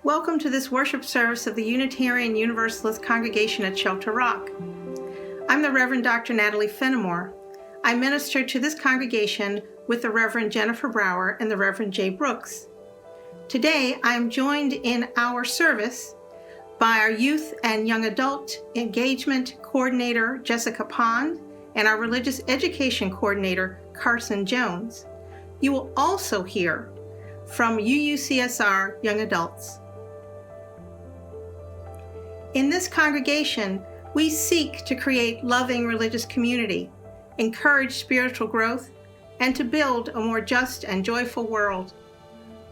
Welcome to this worship service of the Unitarian Universalist congregation at Shelter Rock. I'm the Reverend Dr. Natalie Fenimore. I minister to this congregation with the Reverend Jennifer Brower and the Reverend Jay Brooks. Today, I am joined in our service by our Youth and Young Adult Engagement Coordinator, Jessica Pond, and our Religious Education Coordinator, Carson Jones. You will also hear from UUCSR Young Adults. In this congregation, we seek to create loving religious community, encourage spiritual growth, and to build a more just and joyful world.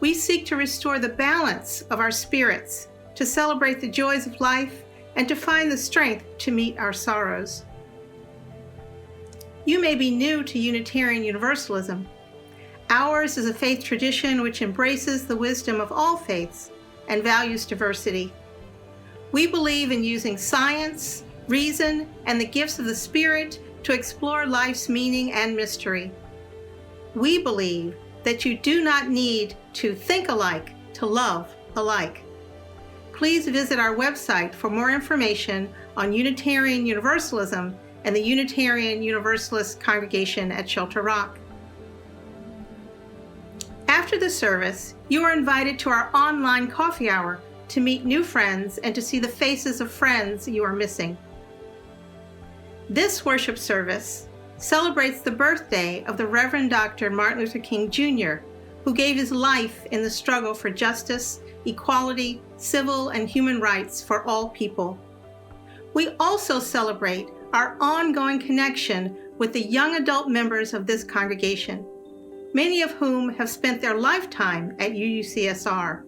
We seek to restore the balance of our spirits, to celebrate the joys of life, and to find the strength to meet our sorrows. You may be new to Unitarian Universalism. Ours is a faith tradition which embraces the wisdom of all faiths and values diversity. We believe in using science, reason, and the gifts of the Spirit to explore life's meaning and mystery. We believe that you do not need to think alike to love alike. Please visit our website for more information on Unitarian Universalism and the Unitarian Universalist congregation at Shelter Rock. After the service, you are invited to our online coffee hour to meet new friends and to see the faces of friends you are missing. This worship service celebrates the birthday of the Reverend Dr. Martin Luther King Jr., who gave his life in the struggle for justice, equality, civil and human rights for all people. We also celebrate our ongoing connection with the young adult members of this congregation, many of whom have spent their lifetime at UUCSR.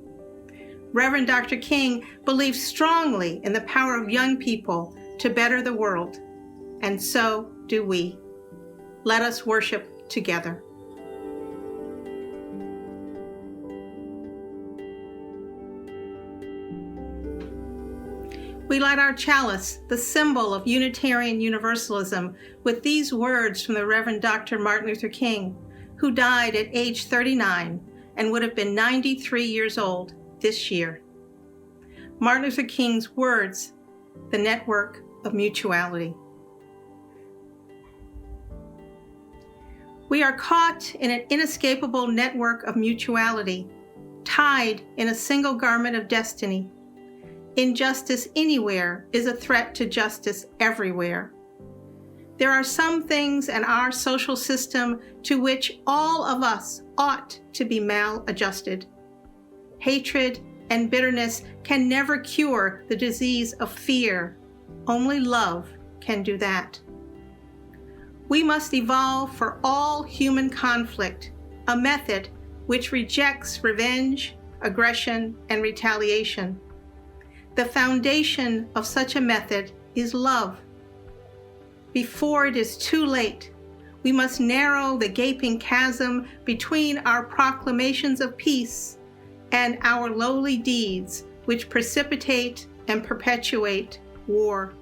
Reverend Dr. King believes strongly in the power of young people to better the world, and so do we. Let us worship together. We light our chalice, the symbol of Unitarian Universalism, with these words from the Reverend Dr. Martin Luther King, who died at age 39 and would have been 93 years old this year. Martin Luther King's words, the network of mutuality. We are caught in an inescapable network of mutuality, tied in a single garment of destiny. Injustice anywhere is a threat to justice everywhere. There are some things in our social system to which all of us ought to be maladjusted. Hatred and bitterness can never cure the disease of fear. Only love can do that. We must evolve for all human conflict, a method which rejects revenge, aggression, and retaliation. The foundation of such a method is love. Before it is too late, we must narrow the gaping chasm between our proclamations of peace and our lowly deeds, which precipitate and perpetuate war.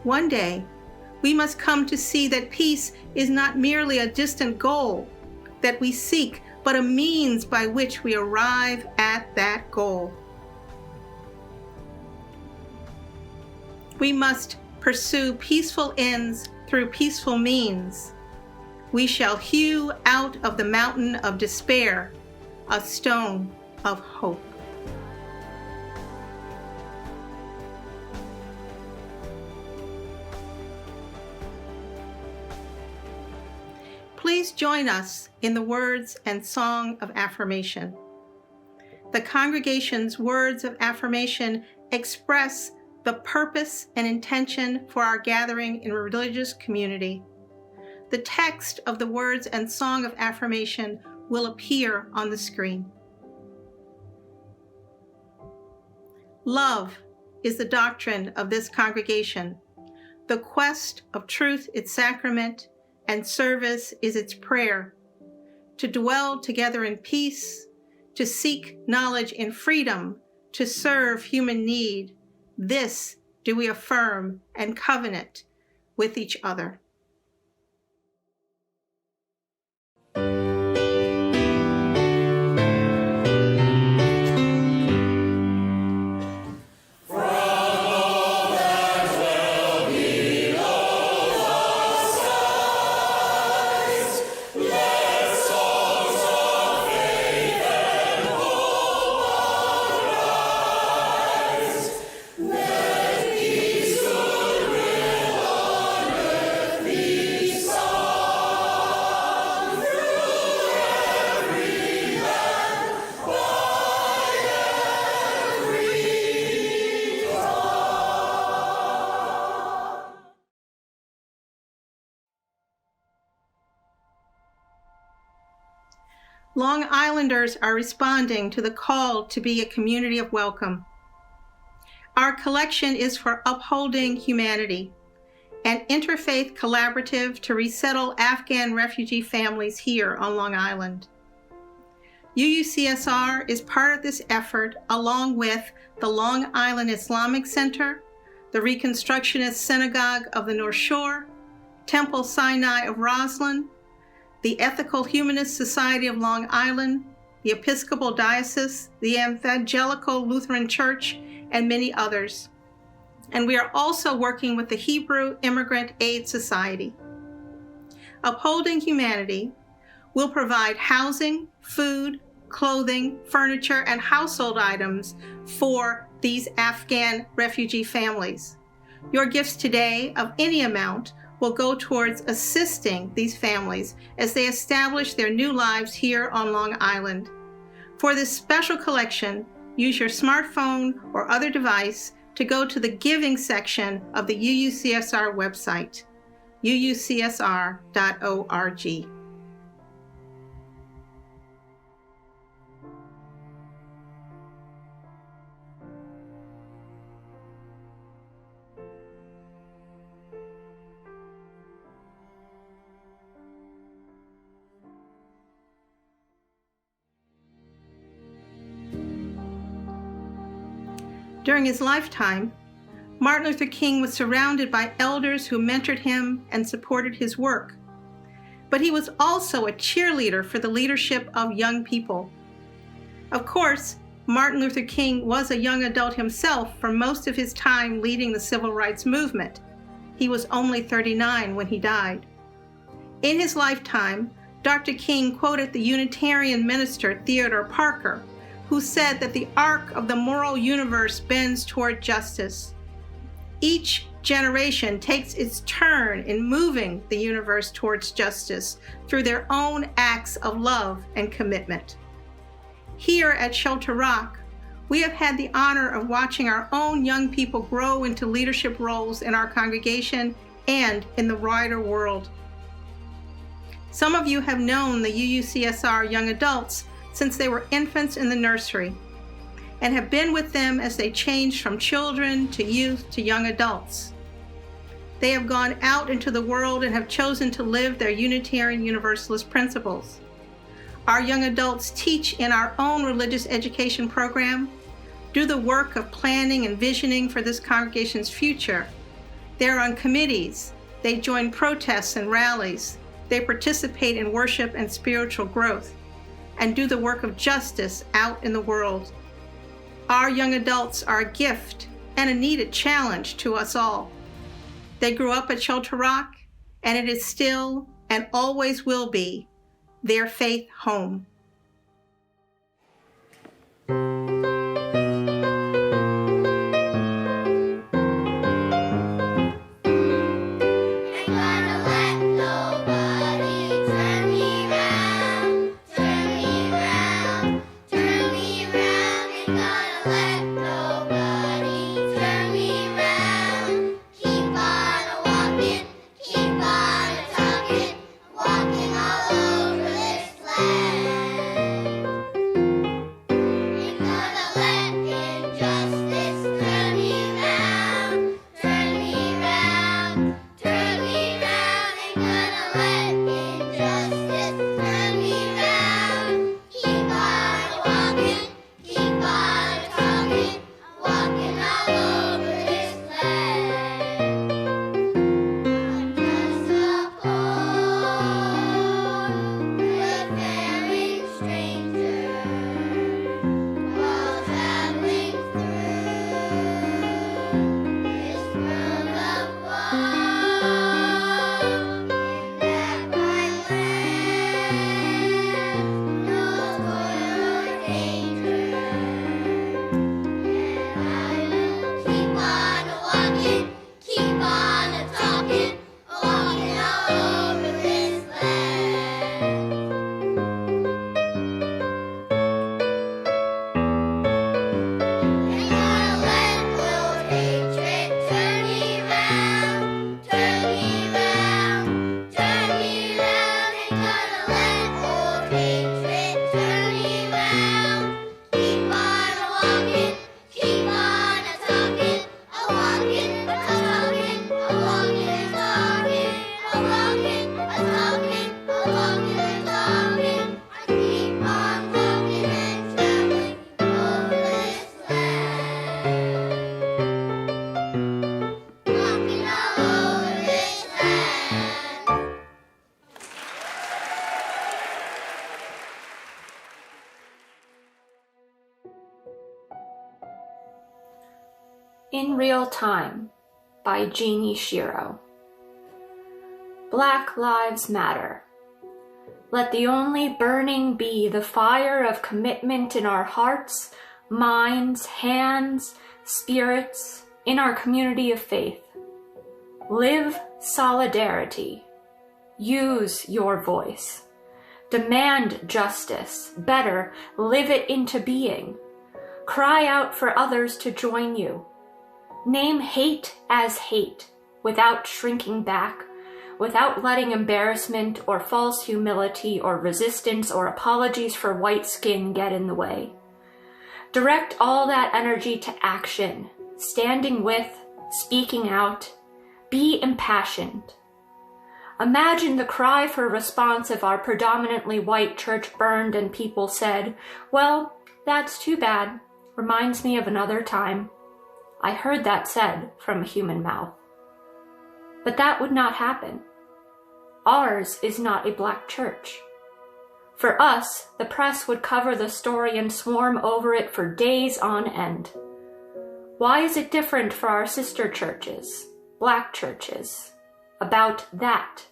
One day, we must come to see that peace is not merely a distant goal that we seek, but a means by which we arrive at that goal. We must pursue peaceful ends through peaceful means. We shall hew out of the mountain of despair a stone of hope. Please join us in the words and song of affirmation. The congregation's words of affirmation express the purpose and intention for our gathering in a religious community. The text of the words and song of affirmation will appear on the screen. Love is the doctrine of this congregation. The quest of truth its sacrament, and service is its prayer. To dwell together in peace, to seek knowledge in freedom, to serve human need, this do we affirm and covenant with each other. Long Islanders are responding to the call to be a community of welcome. Our collection is for Upholding Humanity, an interfaith collaborative to resettle Afghan refugee families here on Long Island. UUCSR is part of this effort along with the Long Island Islamic Center, the Reconstructionist Synagogue of the North Shore, Temple Sinai of Roslyn, the Ethical Humanist Society of Long Island, the Episcopal Diocese, the Evangelical Lutheran Church, and many others. And we are also working with the Hebrew Immigrant Aid Society. Upholding Humanity will provide housing, food, clothing, furniture, and household items for these Afghan refugee families. Your gifts today of any amount will go towards assisting these families as they establish their new lives here on Long Island. For this special collection, use your smartphone or other device to go to the giving section of the UUCSR website, uucsr.org. During his lifetime, Martin Luther King was surrounded by elders who mentored him and supported his work. But he was also a cheerleader for the leadership of young people. Of course, Martin Luther King was a young adult himself for most of his time leading the civil rights movement. He was only 39 when he died. In his lifetime, Dr. King quoted the Unitarian minister Theodore Parker, who said that the arc of the moral universe bends toward justice. Each generation takes its turn in moving the universe towards justice through their own acts of love and commitment. Here at Shelter Rock, we have had the honor of watching our own young people grow into leadership roles in our congregation and in the wider world. Some of you have known the UUCSR young adults since they were infants in the nursery, and have been with them as they changed from children to youth to young adults. They have gone out into the world and have chosen to live their Unitarian Universalist principles. Our young adults teach in our own religious education program, do the work of planning and visioning for this congregation's future. They're on committees, they join protests and rallies, they participate in worship and spiritual growth, and do the work of justice out in the world. Our young adults are a gift and a needed challenge to us all. They grew up at Shelter Rock, and it is still and always will be their faith home. Walking all over this land. in Real Time by Jeannie Shiro. Black Lives Matter. Let the only burning be the fire of commitment in our hearts, minds, hands, spirits, in our community of faith. Live solidarity. Use your voice. Demand justice. Better, live it into being. Cry out for others to join you. Name hate as hate, without shrinking back, without letting embarrassment or false humility or resistance or apologies for white skin get in the way. Direct all that energy to action, standing with, speaking out. Be impassioned. Imagine the cry for response if our predominantly white church burned and people said, "Well, that's too bad. Reminds me of another time. I heard that said from a human mouth." But that would not happen. Ours is not a black church. For us, the press would cover the story and swarm over it for days on end. Why is it different for our sister churches, black churches? About that,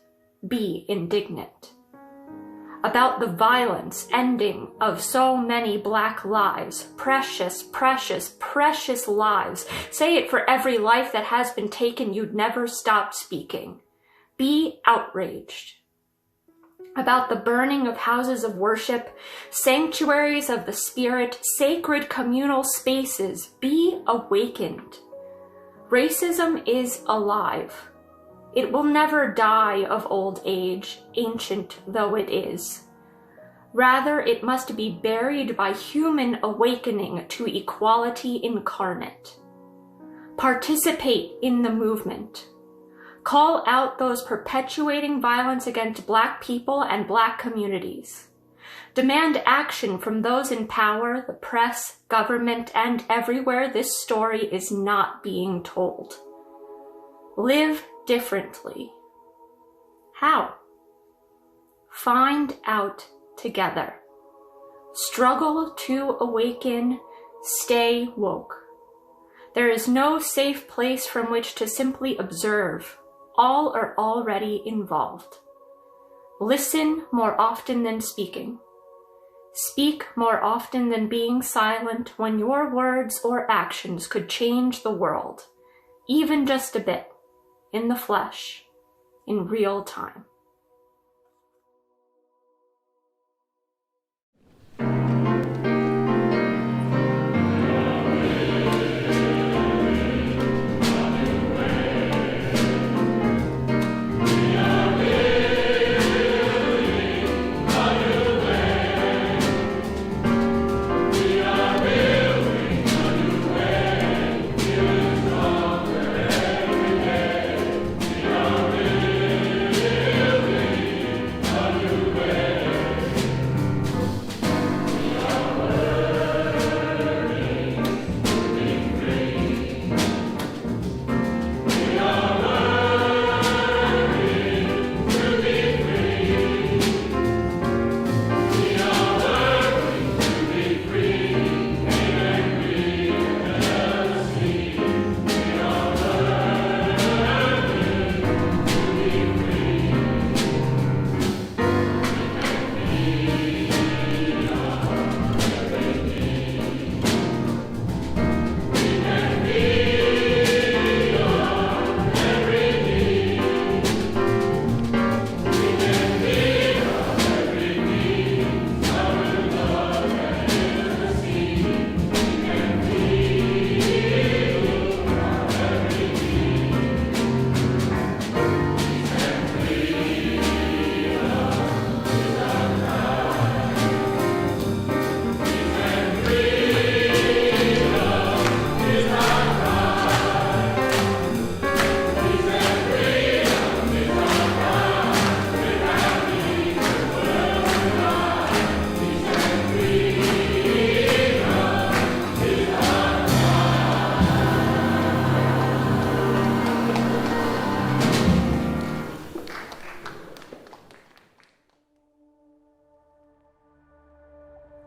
be indignant. About the violence ending of so many black lives, precious, precious, precious lives. Say it for every life that has been taken, you'd never stop speaking. Be outraged. About the burning of houses of worship, sanctuaries of the spirit, sacred communal spaces. Be awakened. Racism is alive. It will never die of old age, ancient though it is. Rather, it must be buried by human awakening to equality incarnate. Participate in the movement. Call out those perpetuating violence against Black people and Black communities. Demand action from those in power, the press, government, and everywhere this story is not being told. Live differently. How? Find out together. Struggle to awaken. Stay woke. There is no safe place from which to simply observe. All are already involved. Listen more often than speaking. Speak more often than being silent when your words or actions could change the world, even just a bit, in the flesh, in real time.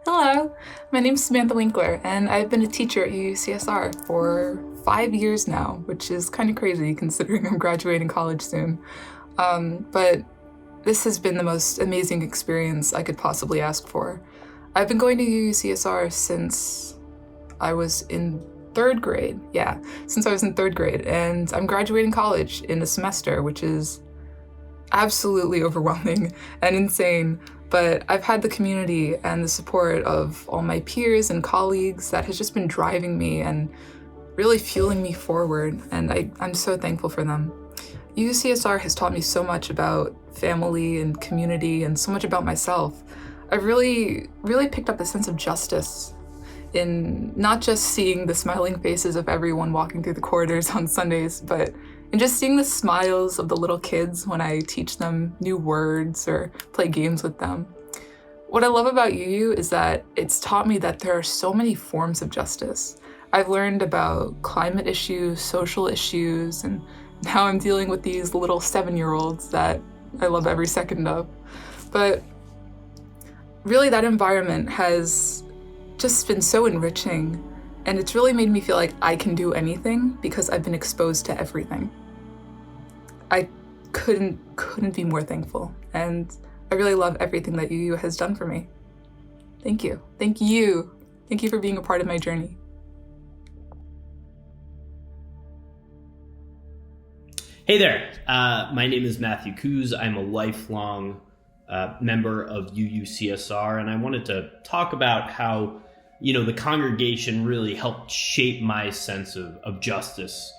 Hello, my name is Samantha WINKLER, and I've been a teacher at UUCSR for 5 years now, which is kind of crazy considering I'm graduating college soon. But this has been the most amazing experience I could possibly ask for. I've been going to UUCSR since I was in 3rd grade. Yeah, since I was in 3rd grade, and I'm graduating college in a semester, which is absolutely overwhelming and insane. But I've had the community and the support of all my peers and colleagues that has just been driving me and really fueling me forward, and I'm so thankful for them. UUCSR has taught me so much about family and community and so much about myself. I've really picked up a sense of justice in not just seeing the smiling faces of everyone walking through the corridors on Sundays, but in just seeing the smiles of the little kids when I teach them new words or play games with them. What I love about UU is that it's taught me that there are so many forms of justice. I've learned about climate issues, social issues, and now I'm dealing with these little 7-year-olds that I love every second of. But really, that environment has just been so enriching, and it's really made me feel like I can do anything because I've been exposed to everything. I couldn't be more thankful, and I really love everything that UU has done for me. Thank you. Thank you. Thank you for being a part of my journey. Hey there, my name is Matthew KOOS. I'm a lifelong member of UUCSR, and I wanted to talk about how, the congregation really helped shape my sense of justice,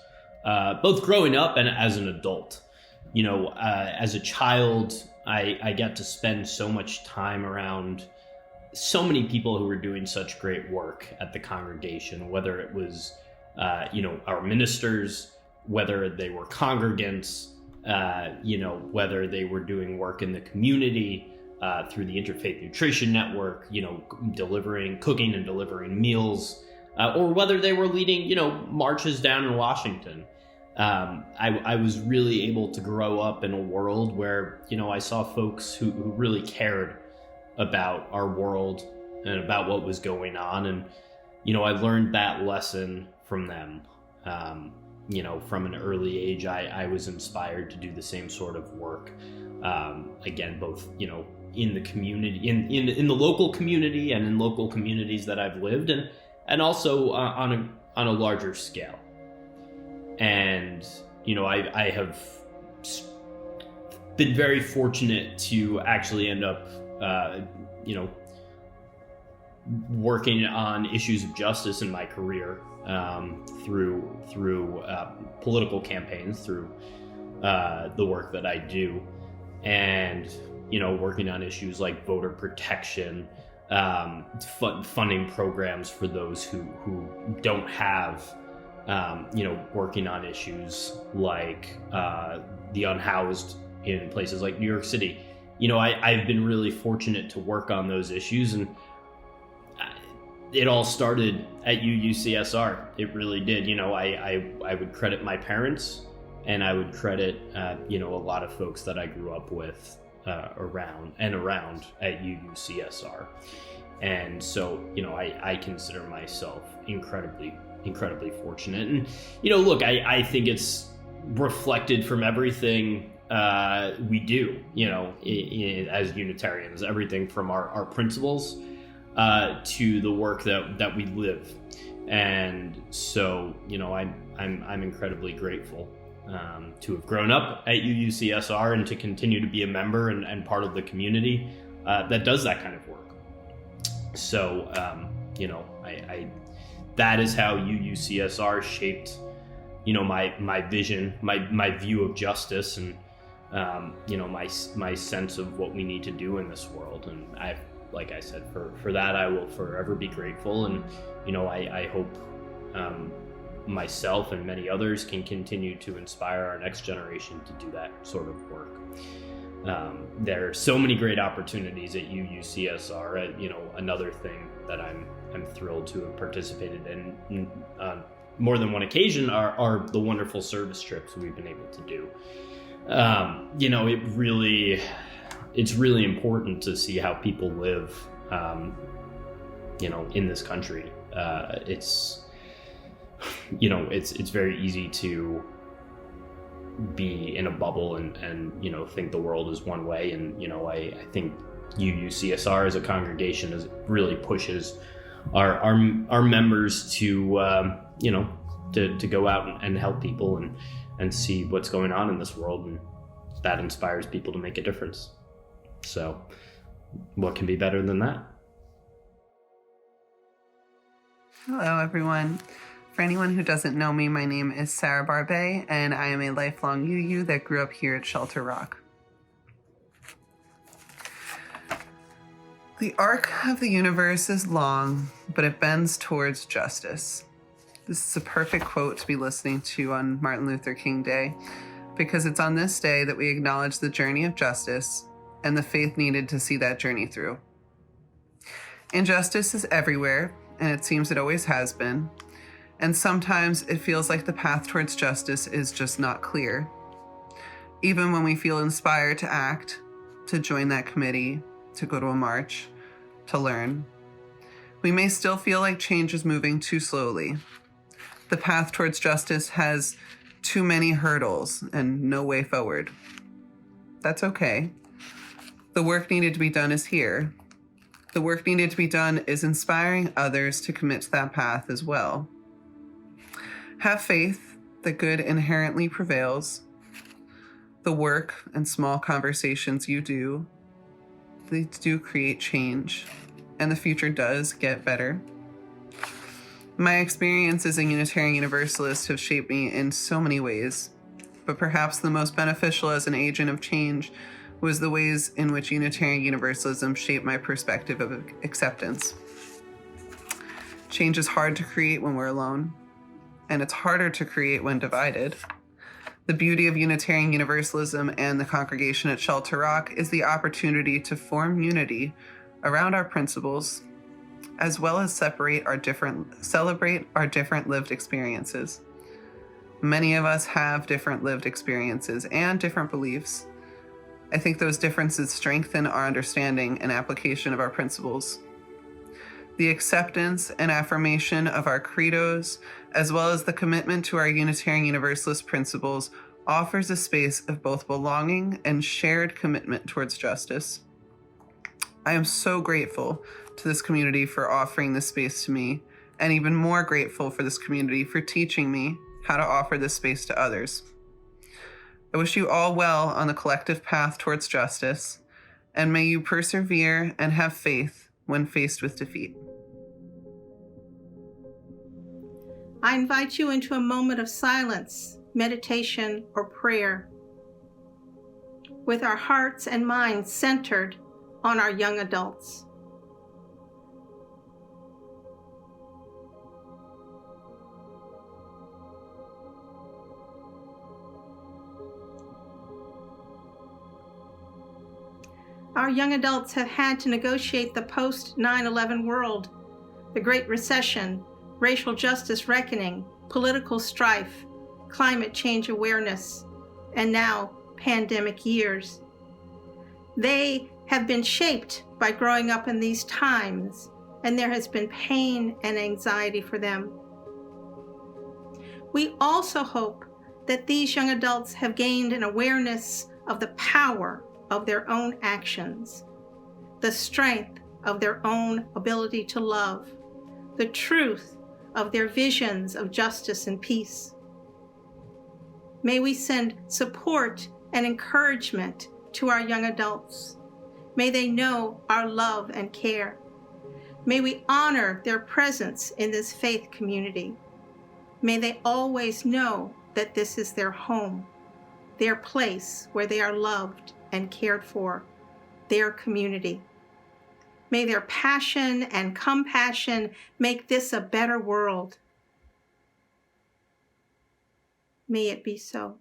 both growing up and as an adult. As a child, I got to spend so much time around so many people who were doing such great work at the congregation, whether it was, our ministers, whether they were congregants, whether they were doing work in the community through the Interfaith Nutrition Network, cooking and delivering meals, or whether they were leading, marches down in Washington. I was really able to grow up in a world where, I saw folks who really cared about our world and about what was going on. And, I learned that lesson from them. From an early age, I was inspired to do the same sort of work. Again, both, in the community, in the local community and in local communities that I've lived, and also on a larger scale. And, I have been very fortunate to actually end up, working on issues of justice in my career. Through political campaigns, through the work that I do, and working on issues like voter protection, funding programs for those who don't have, working on issues like the unhoused in places like New York City. I've been really fortunate to work on those issues, and it all started at UUCSR. It really did. I would credit my parents, and I would credit, a lot of folks that I grew up with around at UUCSR. And so, I consider myself incredibly fortunate. And, look, I think it's reflected from everything we do, as Unitarians, everything from our principles to the work that we live. And so, I'm incredibly grateful to have grown up at UUCSR and to continue to be a member and part of the community that does that kind of work. So, I that is how UUCSR shaped, my vision, my view of justice, and my sense of what we need to do in this world. And like I said, for that, I will forever be grateful. And, I hope myself and many others can continue to inspire our next generation to do that sort of work. There are so many great opportunities at UUCSR. Another thing that I'm thrilled to have participated in more than one occasion are the wonderful service trips we've been able to do. It's really important to see how people live, in this country. it's very easy to be in a bubble and think the world is one way. And I think UUCSR as a congregation really pushes our members to to go out and help people and see what's going on in this world, and that inspires people to make a difference. So what can be better than that? Hello, everyone. For anyone who doesn't know me, my name is Sarah Barbet, and I am a lifelong UU that grew up here at Shelter Rock. The arc of the universe is long, but it bends towards justice. This is a perfect quote to be listening to on Martin Luther King Day, because it's on this day that we acknowledge the journey of justice and the faith needed to see that journey through. Injustice is everywhere, and it seems it always has been. And sometimes it feels like the path towards justice is just not clear. Even when we feel inspired to act, to join that committee, to go to a march, to learn, we may still feel like change is moving too slowly. The path towards justice has too many hurdles and no way forward. That's okay. The work needed to be done is here. The work needed to be done is inspiring others to commit to that path as well. Have faith that good inherently prevails. The work and small conversations you do, they do create change, and the future does get better. My experience as a Unitarian Universalist have shaped me in so many ways, but perhaps the most beneficial as an agent of change was the ways in which Unitarian Universalism shaped my perspective of acceptance. Change is hard to create when we're alone, and it's harder to create when divided. The beauty of Unitarian Universalism and the congregation at Shelter Rock is the opportunity to form unity around our principles, as well as celebrate our different lived experiences. Many of us have different lived experiences and different beliefs. I think those differences strengthen our understanding and application of our principles. The acceptance and affirmation of our credos, as well as the commitment to our Unitarian Universalist principles, offers a space of both belonging and shared commitment towards justice. I am so grateful to this community for offering this space to me, and even more grateful for this community for teaching me how to offer this space to others. I wish you all well on the collective path towards justice, and may you persevere and have faith when faced with defeat. I invite you into a moment of silence, meditation, or prayer, with our hearts and minds centered on our young adults. Our young adults have had to negotiate the post-9/11 world, the Great Recession, racial justice reckoning, political strife, climate change awareness, and now pandemic years. They have been shaped by growing up in these times, and there has been pain and anxiety for them. We also hope that these young adults have gained an awareness of the power of their own actions, the strength of their own ability to love, the truth of their visions of justice and peace. May we send support and encouragement to our young adults. May they know our love and care. May we honor their presence in this faith community. May they always know that this is their home, their place where they are loved and cared for, their community. May their passion and compassion make this a better world. May it be so.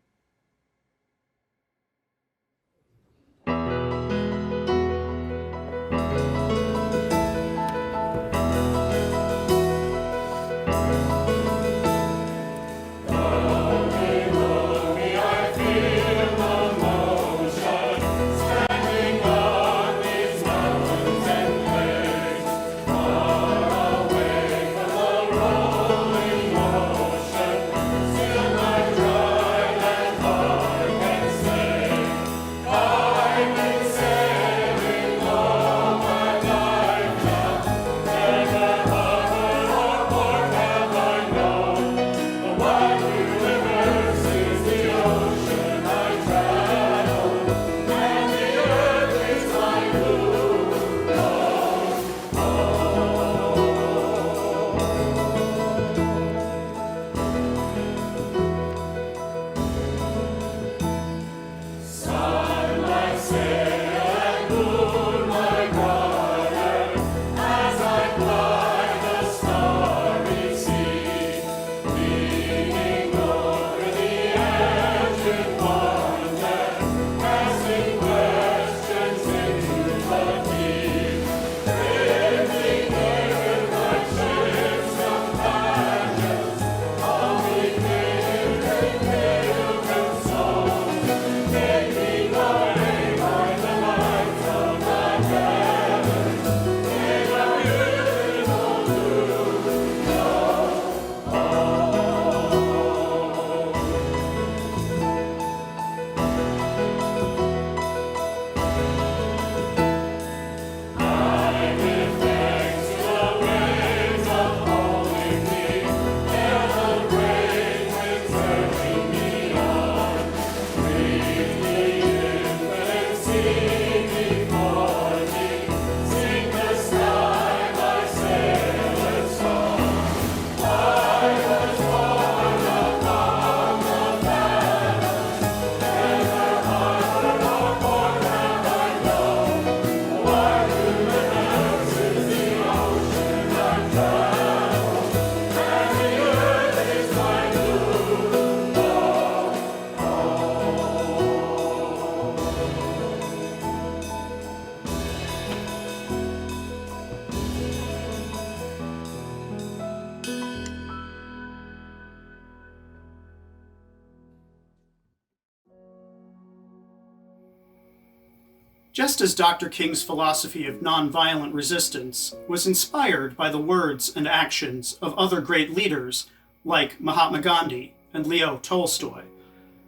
Just as Dr. King's philosophy of nonviolent resistance was inspired by the words and actions of other great leaders like Mahatma Gandhi and Leo Tolstoy,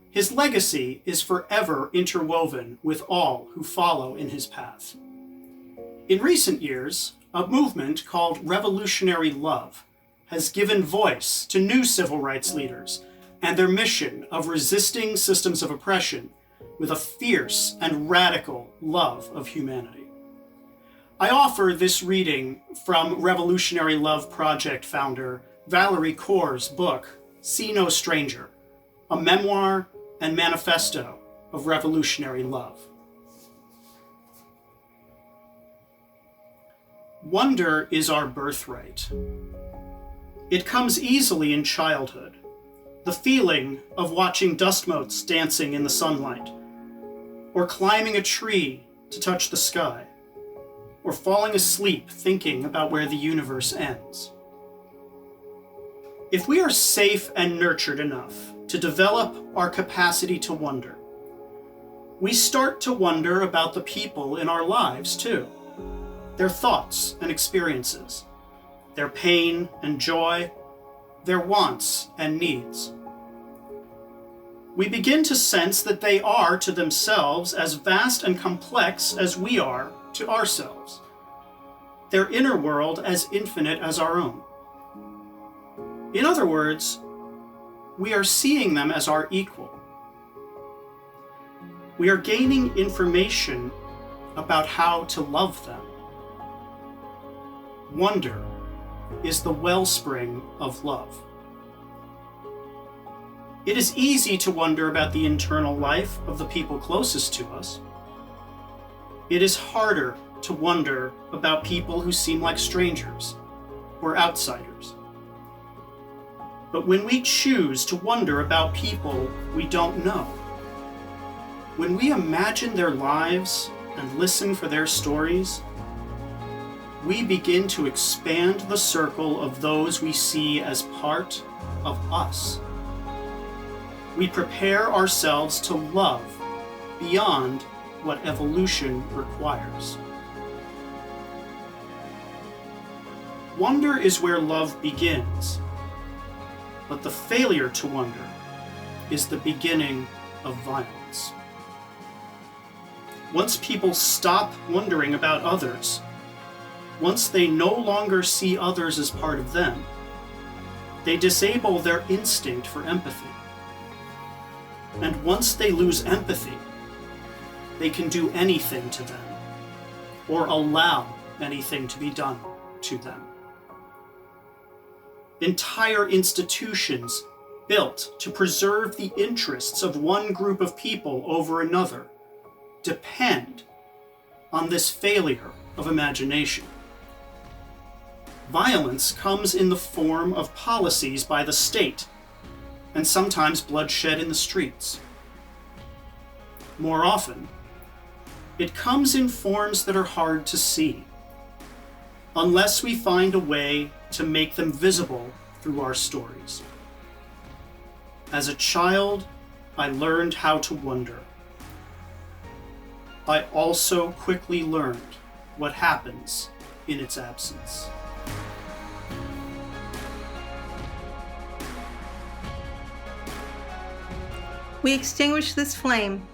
his legacy is forever interwoven with all who follow in his path. In recent years, a movement called Revolutionary Love has given voice to new civil rights leaders and their mission of resisting systems of oppression with a fierce and radical love of humanity. I offer this reading from Revolutionary Love Project founder Valerie Kaur's book, See No Stranger, a memoir and manifesto of revolutionary love. Wonder is our birthright. It comes easily in childhood. The feeling of watching dust motes dancing in the sunlight, or climbing a tree to touch the sky, or falling asleep thinking about where the universe ends. If we are safe and nurtured enough to develop our capacity to wonder, we start to wonder about the people in our lives too, their thoughts and experiences, their pain and joy, their wants and needs. We begin to sense that they are to themselves as vast and complex as we are to ourselves, their inner world as infinite as our own. In other words, we are seeing them as our equal. We are gaining information about how to love them. Wonder is the wellspring of love. It is easy to wonder about the internal life of the people closest to us. It is harder to wonder about people who seem like strangers or outsiders. But when we choose to wonder about people we don't know, when we imagine their lives and listen for their stories, we begin to expand the circle of those we see as part of us. We prepare ourselves to love beyond what evolution requires. Wonder is where love begins, but the failure to wonder is the beginning of violence. Once people stop wondering about others, once they no longer see others as part of them, they disable their instinct for empathy. And once they lose empathy, they can do anything to them, or allow anything to be done to them. Entire institutions built to preserve the interests of one group of people over another depend on this failure of imagination. Violence comes in the form of policies by the state, and sometimes bloodshed in the streets. More often, it comes in forms that are hard to see, unless we find a way to make them visible through our stories. As a child, I learned how to wonder. I also quickly learned what happens in its absence. We extinguish this flame,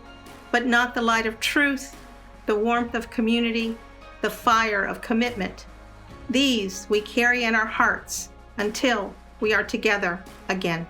but not the light of truth, the warmth of community, the fire of commitment. These we carry in our hearts until we are together again.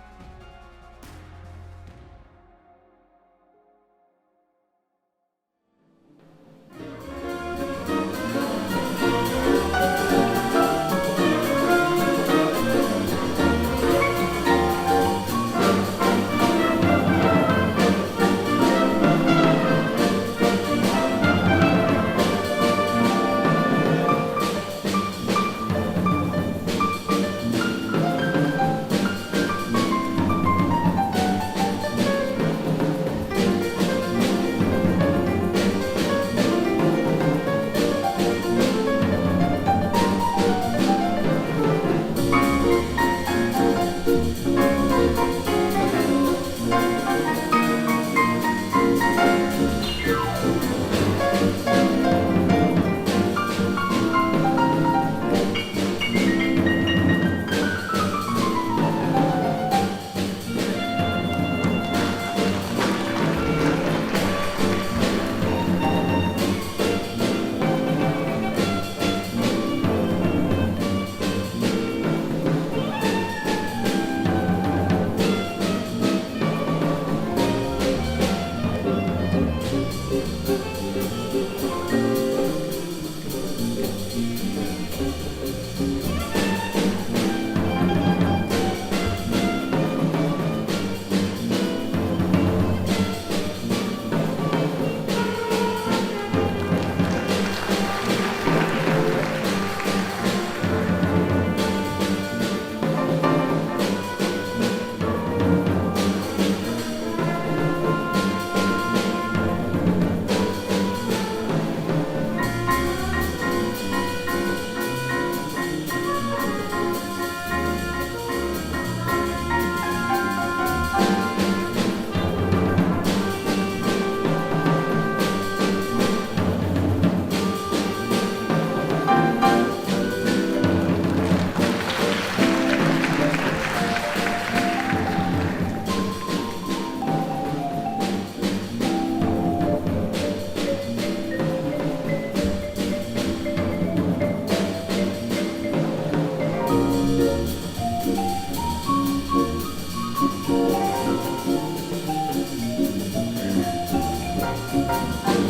Bye.